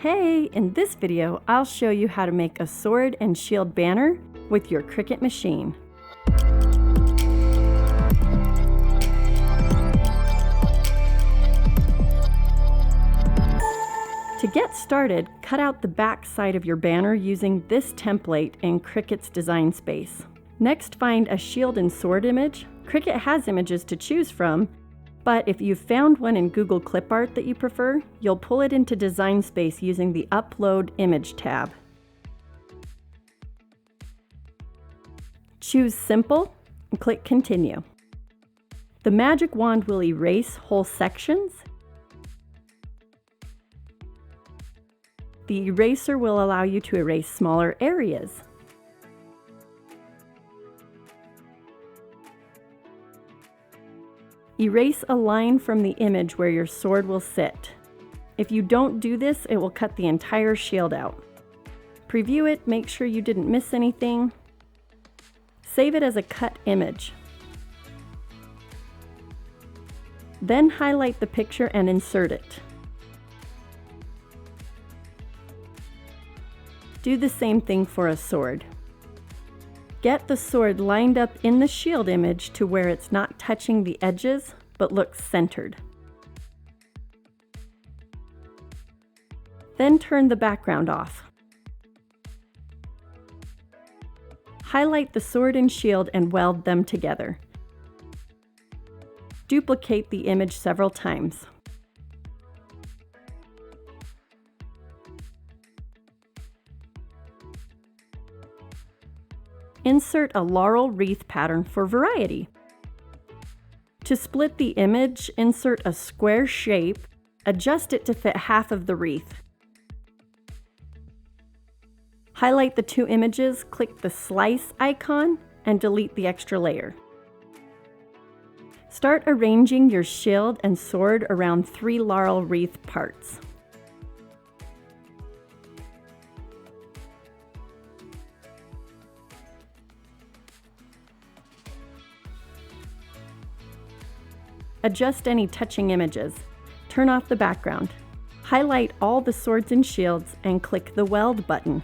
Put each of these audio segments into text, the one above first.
Hey, in this video, I'll show you how to make a sword and shield banner with your Cricut machine. To get started, cut out the back side of your banner using this template in Cricut's design space. Next, find a shield and sword image. Cricut has images to choose from, but if you've found one in Google Clip Art that you prefer, you'll pull it into Design Space using the Upload Image tab. Choose Simple and click Continue. The magic wand will erase whole sections. The eraser will allow you to erase smaller areas. Erase a line from the image where your sword will sit. If you don't do this, it will cut the entire shield out. Preview it, make sure you didn't miss anything. Save it as a cut image. Then highlight the picture and insert it. Do the same thing for a sword. Get the sword lined up in the shield image to where it's not touching the edges, but looks centered. Then turn the background off. Highlight the sword and shield and weld them together. Duplicate the image several times. Insert a laurel wreath pattern for variety. To split the image, insert a square shape, adjust it to fit half of the wreath. Highlight the two images, click the slice icon, and delete the extra layer. Start arranging your shield and sword around 3 laurel wreath parts. Adjust any touching images. Turn off the background. Highlight all the swords and shields and click the Weld button.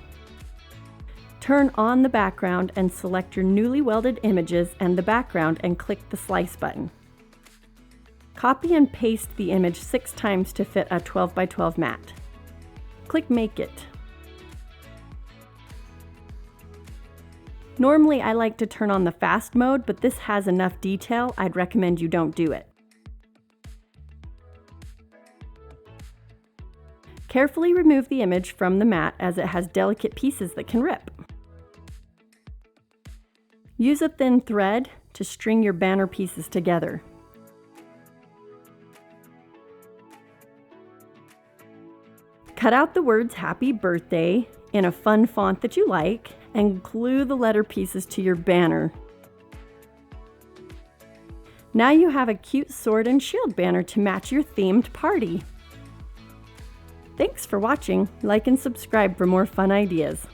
Turn on the background and select your newly welded images and the background and click the Slice button. Copy and paste the image 6 times to fit a 12 by 12 mat. Click Make It. Normally I like to turn on the fast mode, but this has enough detail, I'd recommend you don't do it. Carefully remove the image from the mat as it has delicate pieces that can rip. Use a thin thread to string your banner pieces together. Cut out the words Happy Birthday in a fun font that you like and glue the letter pieces to your banner. Now you have a cute sword and shield banner to match your themed party. Thanks for watching. Like and subscribe for more fun ideas.